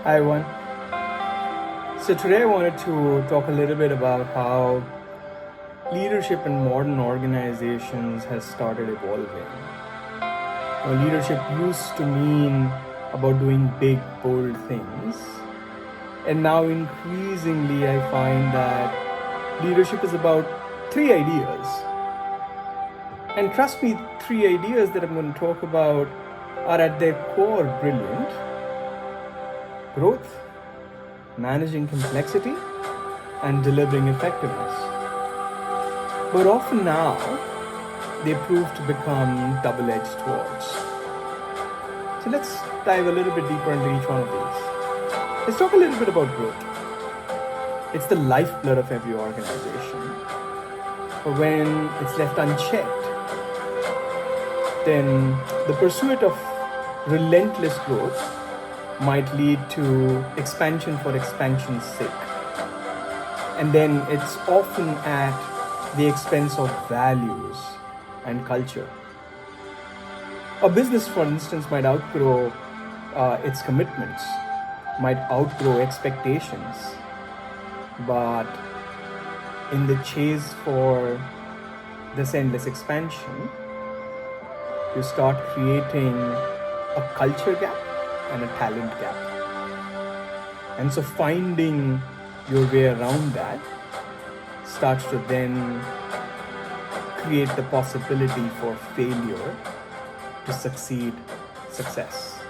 Hi, everyone. So today I wanted to talk a little bit about how leadership in modern organizations has started evolving. Leadership used to mean about doing big, bold things. And now increasingly I find that leadership is about three ideas. And trust me, three ideas that I'm going to talk about are at their core brilliant: growth, managing complexity, and delivering effectiveness. But often now, they prove to become double-edged swords. So let's dive a little bit deeper into each one of these. Let's talk a little bit about growth. It's the lifeblood of every organization. But when it's left unchecked, then the pursuit of relentless growth might lead to expansion for expansion's sake. And then it's often at the expense of values and culture. A business, for instance, might outgrow its commitments, might outgrow expectations, but in the chase for this endless expansion, you start creating a culture gap and a talent gap. And so finding your way around that starts to then create the possibility for failure to succeed success.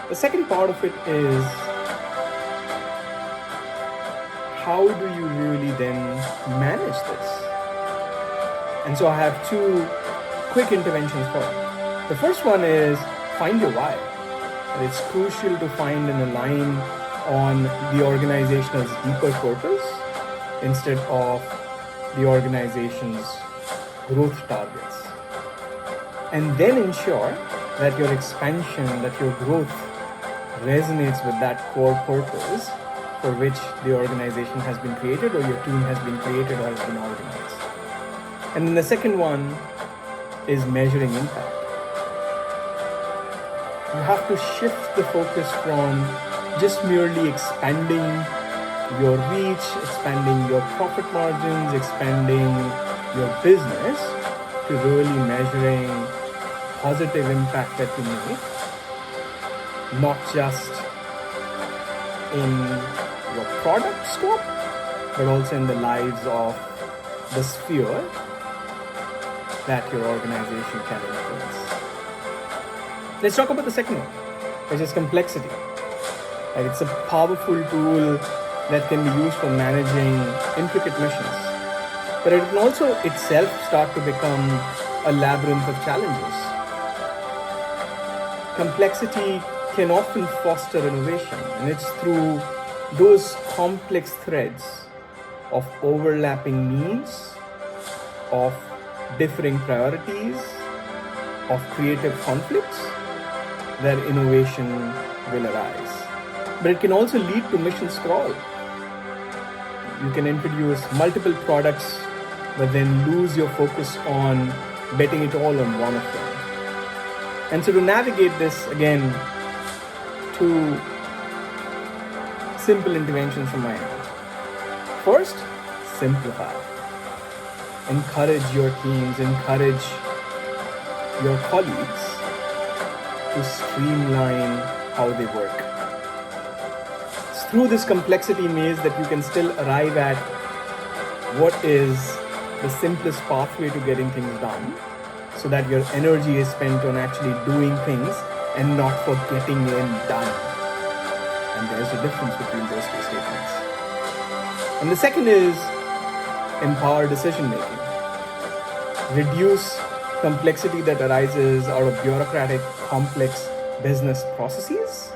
The second part of it is, how do you really then manage this? And so I have two quick interventions for it. The first one is find your why. And it's crucial to find and align on the organization's deeper purpose instead of the organization's growth targets. And then ensure that your expansion, that your growth resonates with that core purpose for which the organization has been created, or your team has been created, or has been organized. And then the second one is measuring impact. You have to shift the focus from just merely expanding your reach, expanding your profit margins, expanding your business, to really measuring positive impact that you make, not just in your product scope, but also in the lives of the sphere that your organization can influence. Let's talk about the second one, which is complexity. It's a powerful tool that can be used for managing intricate missions, but it can also itself start to become a labyrinth of challenges. Complexity can often foster innovation, and it's through those complex threads of overlapping needs, of differing priorities, of creative conflicts, that innovation will arise. But it can also lead to mission sprawl. You can introduce multiple products, but then lose your focus on betting it all on one of them. And so to navigate this, again, two simple interventions from my end. First, simplify. Encourage your teams, encourage your colleagues to streamline how they work. It's through this complexity maze that you can still arrive at what is the simplest pathway to getting things done, so that your energy is spent on actually doing things and not for getting them done. And there's a difference between those two statements. And the second is empower decision making. Reduce complexity that arises out of bureaucratic, complex business processes.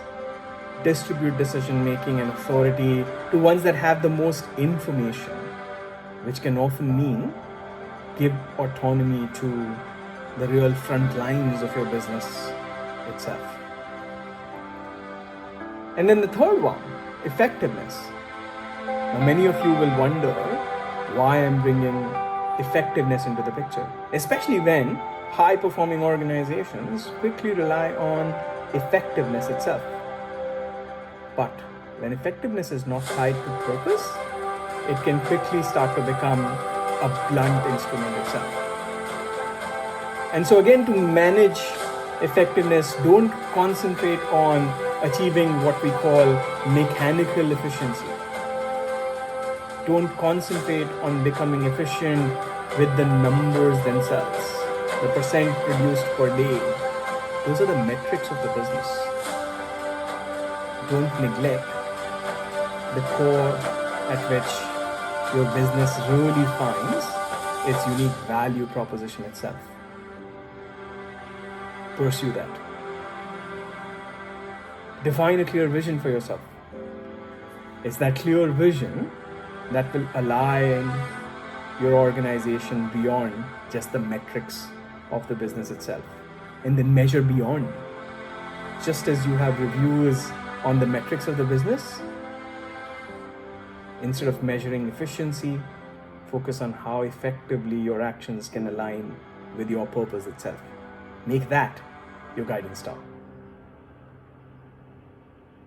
Distribute decision making and authority to ones that have the most information, which can often mean give autonomy to the real front lines of your business itself. And then the third one, effectiveness. Now, many of you will wonder why I'm bringing effectiveness into the picture, especially when high-performing organizations quickly rely on effectiveness itself. But when effectiveness is not tied to purpose, it can quickly start to become a blunt instrument itself. And so again, to manage effectiveness, don't concentrate on achieving what we call mechanical efficiency. Don't concentrate on becoming efficient with the numbers themselves, the percent produced per day. Those are the metrics of the business. Don't neglect the core at which your business really finds its unique value proposition itself. Pursue that. Define a clear vision for yourself. It's that clear vision that will align your organization beyond just the metrics of the business itself, and then measure beyond. Just as you have reviews on the metrics of the business, instead of measuring efficiency, focus on how effectively your actions can align with your purpose itself. Make that your guiding star.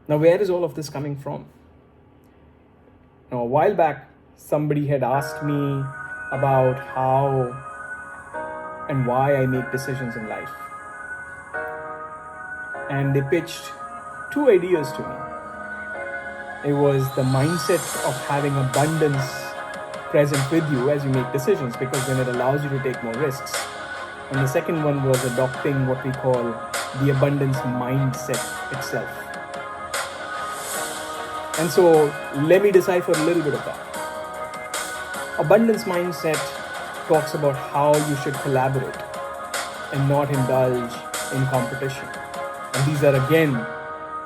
Now, where is all of this coming from? Now, a while back, somebody had asked me about how and why I make decisions in life. And they pitched two ideas to me. It was the mindset of having abundance present with you as you make decisions, because then it allows you to take more risks. And the second one was adopting what we call the abundance mindset itself. And so let me decipher a little bit of that. Abundance mindset talks about how you should collaborate and not indulge in competition. And these are again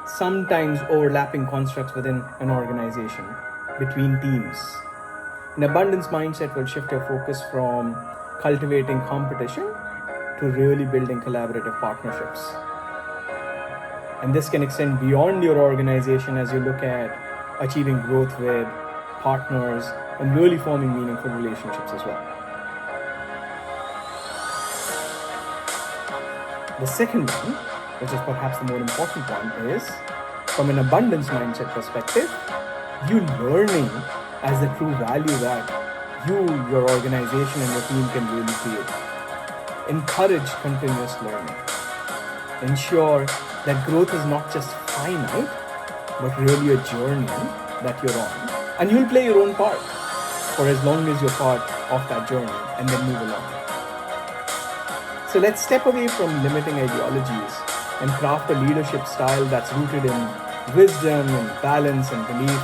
sometimes overlapping constructs within an organization between teams. An abundance mindset will shift your focus from cultivating competition to really building collaborative partnerships. And this can extend beyond your organization as you look at achieving growth with partners and really forming meaningful relationships as well. The second one, which is perhaps the more important one, is from an abundance mindset perspective, you learning as the true value that you, your organization, and your team can really create. Encourage continuous learning. Ensure that growth is not just finite, but really a journey that you're on. And you'll play your own part for as long as you're part of that journey, and then move along. So let's step away from limiting ideologies and craft a leadership style that's rooted in wisdom and balance and belief.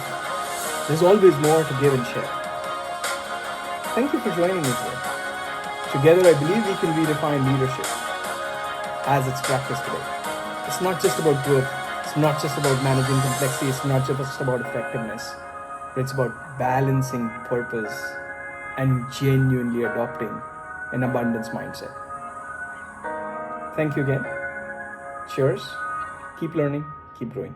There's always more to give and share. Thank you for joining me today. Together, I believe we can redefine leadership as it's practiced today. It's not just about growth. It's not just about managing complexity. It's not just about effectiveness. But it's about balancing purpose and genuinely adopting an abundance mindset. Thank you again. Cheers. Keep learning. Keep growing.